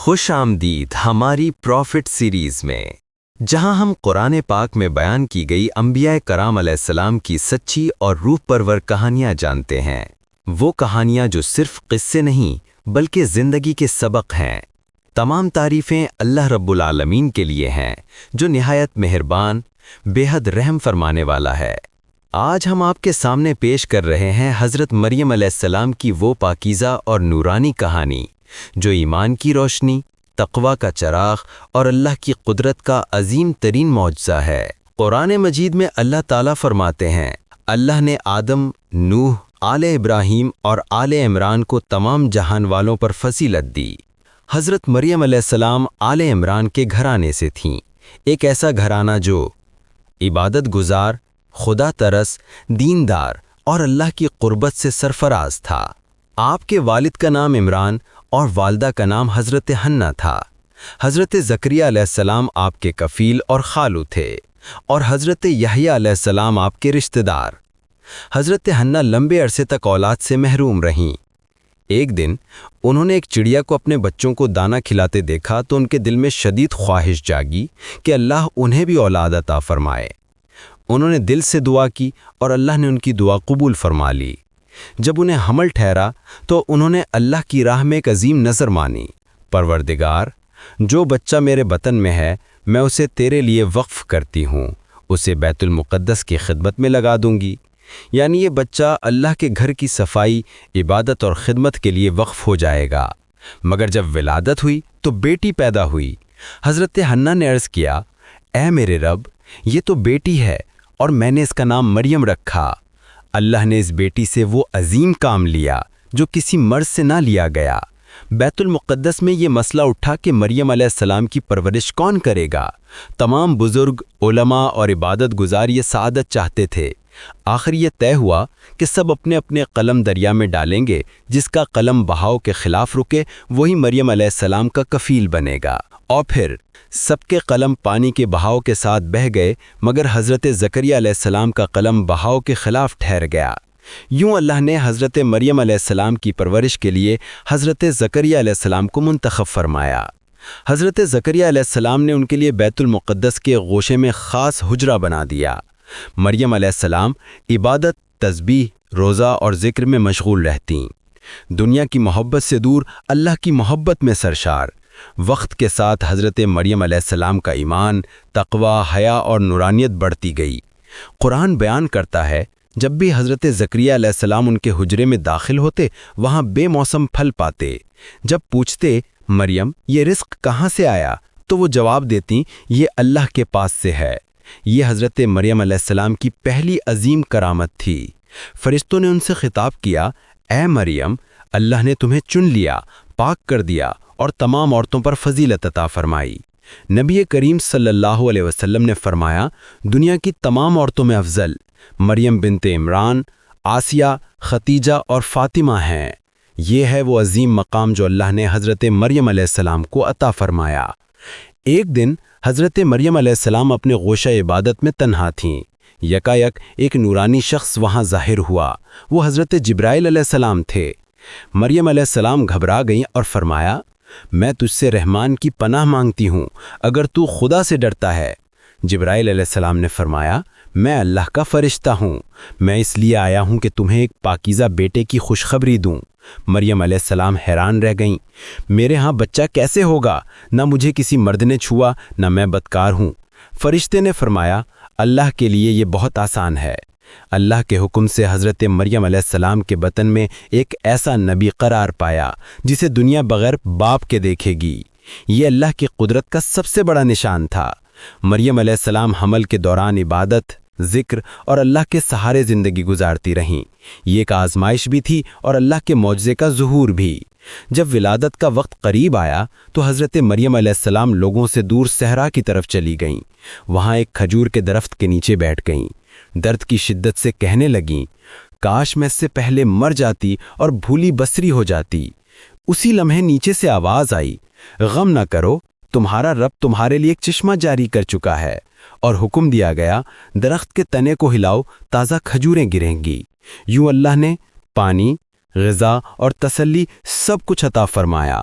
خوش آمدید ہماری پروفٹ سیریز میں، جہاں ہم قرآن پاک میں بیان کی گئی انبیاء کرام علیہ السلام کی سچی اور روح پرور کہانیاں جانتے ہیں۔ وہ کہانیاں جو صرف قصے نہیں بلکہ زندگی کے سبق ہیں۔ تمام تعریفیں اللہ رب العالمین کے لیے ہیں جو نہایت مہربان، بے حد رحم فرمانے والا ہے۔ آج ہم آپ کے سامنے پیش کر رہے ہیں حضرت مریم علیہ السلام کی وہ پاکیزہ اور نورانی کہانی جو ایمان کی روشنی، تقوی کا چراغ اور اللہ کی قدرت کا عظیم ترین معجزہ ہے۔ قرآن مجید میں اللہ تعالیٰ فرماتے ہیں، اللہ نے آدم، نوح، آل ابراہیم اور آل عمران کو تمام جہان والوں پر فضیلت دی۔ حضرت مریم علیہ السلام آل عمران کے گھرانے سے تھیں، ایک ایسا گھرانہ جو عبادت گزار، خدا ترس، دیندار اور اللہ کی قربت سے سرفراز تھا۔ آپ کے والد کا نام عمران اور والدہ کا نام حضرت حنہ تھا۔ حضرت زکریا علیہ السلام آپ کے کفیل اور خالو تھے اور حضرت یحییٰ علیہ السلام آپ کے رشتہ دار۔ حضرت حنہ لمبے عرصے تک اولاد سے محروم رہیں۔ ایک دن انہوں نے ایک چڑیا کو اپنے بچوں کو دانہ کھلاتے دیکھا تو ان کے دل میں شدید خواہش جاگی کہ اللہ انہیں بھی اولاد عطا فرمائے۔ انہوں نے دل سے دعا کی اور اللہ نے ان کی دعا قبول فرما لی۔ جب انہیں حمل ٹھہرا تو انہوں نے اللہ کی راہ میں ایک عظیم نذر مانی، پروردگار، جو بچہ میرے بطن میں ہے میں اسے تیرے لیے وقف کرتی ہوں، اسے بیت المقدس کی خدمت میں لگا دوں گی، یعنی یہ بچہ اللہ کے گھر کی صفائی، عبادت اور خدمت کے لیے وقف ہو جائے گا۔ مگر جب ولادت ہوئی تو بیٹی پیدا ہوئی۔ حضرت حنہ نے عرض کیا، اے میرے رب، یہ تو بیٹی ہے اور میں نے اس کا نام مریم رکھا۔ اللہ نے اس بیٹی سے وہ عظیم کام لیا جو کسی مرد سے نہ لیا گیا۔ بیت المقدس میں یہ مسئلہ اٹھا کہ مریم علیہ السلام کی پرورش کون کرے گا؟ تمام بزرگ، علماء اور عبادت گزار یہ سعادت چاہتے تھے۔ آخر یہ طے ہوا کہ سب اپنے اپنے قلم دریا میں ڈالیں گے، جس کا قلم بہاؤ کے خلاف رکے وہی مریم علیہ السلام کا کفیل بنے گا۔ اور پھر سب کے قلم پانی کے بہاؤ کے ساتھ بہہ گئے، مگر حضرت زکریا علیہ السلام کا قلم بہاؤ کے خلاف ٹھہر گیا۔ یوں اللہ نے حضرت مریم علیہ السلام کی پرورش کے لیے حضرت زکریا علیہ السلام کو منتخب فرمایا۔ حضرت زکریا علیہ السلام نے ان کے لیے بیت المقدس کے گوشے میں خاص حجرہ بنا دیا۔ مریم علیہ السلام عبادت، تسبیح، روزہ اور ذکر میں مشغول رہتیں، دنیا کی محبت سے دور اللہ کی محبت میں سرشار۔ وقت کے ساتھ حضرت مریم علیہ السلام کا ایمان، تقوی، حیا اور نورانیت بڑھتی گئی۔ قرآن بیان کرتا ہے، جب بھی حضرت زکریا علیہ السلام ان کے حجرے میں داخل ہوتے وہاں بے موسم پھل پاتے۔ جب پوچھتے، مریم یہ رزق کہاں سے آیا، تو وہ جواب دیتی، یہ اللہ کے پاس سے ہے۔ یہ حضرت مریم علیہ السلام کی پہلی عظیم کرامت تھی۔ فرشتوں نے ان سے خطاب کیا، اے مریم، اللہ نے تمہیں چن لیا، پاک کر دیا اور تمام عورتوں پر فضیلت عطا فرمائی۔ نبی کریم صلی اللہ علیہ وسلم نے فرمایا، دنیا کی تمام عورتوں میں افضل مریم بنت عمران، آسیہ، ختیجہ اور فاطمہ ہیں۔ یہ ہے وہ عظیم مقام جو اللہ نے حضرت مریم علیہ السلام کو عطا فرمایا۔ ایک دن حضرت مریم علیہ السلام اپنے گوشہ عبادت میں تنہا تھیں۔ یکایک ایک نورانی شخص وہاں ظاہر ہوا۔ وہ حضرت جبرائیل علیہ السلام تھے۔ مریم علیہ السلام گھبرا گئیں اور فرمایا، میں تجھ سے رحمان کی پناہ مانگتی ہوں اگر تو خدا سے ڈرتا ہے۔ جبرائیل علیہ السلام نے فرمایا، میں اللہ کا فرشتہ ہوں، میں اس لیے آیا ہوں کہ تمہیں ایک پاکیزہ بیٹے کی خوشخبری دوں۔ مریم علیہ السلام حیران رہ گئیں، میرے ہاں بچہ کیسے ہوگا؟ نہ مجھے کسی مرد نے چھوا، نہ میں بدکار ہوں۔ فرشتے نے فرمایا، اللہ کے لیے یہ بہت آسان ہے۔ اللہ کے حکم سے حضرت مریم علیہ السلام کے بطن میں ایک ایسا نبی قرار پایا جسے دنیا بغیر باپ کے دیکھے گی۔ یہ اللہ کی قدرت کا سب سے بڑا نشان تھا۔ مریم علیہ السلام حمل کے دوران عبادت، ذکر اور اللہ کے سہارے زندگی گزارتی رہیں۔ یہ ایک آزمائش بھی تھی اور اللہ کے معجزے کا ظہور بھی۔ جب ولادت کا وقت قریب آیا تو حضرت مریم علیہ السلام لوگوں سے دور صحرا کی طرف چلی گئیں۔ وہاں ایک کھجور کے درخت کے نیچے بیٹھ گئیں۔ درد کی شدت سے کہنے لگیں، کاش میں اس سے پہلے مر جاتی اور بھولی بسری ہو جاتی۔ اسی لمحے نیچے سے آواز آئی، غم نہ کرو، تمہارا رب تمہارے لیے ایک چشمہ جاری کر چکا ہے، اور حکم دیا گیا، درخت کے تنے کو ہلاؤ، تازہ کھجوریں گریں گی۔ یوں اللہ نے پانی، غذا اور تسلی سب کچھ عطا فرمایا۔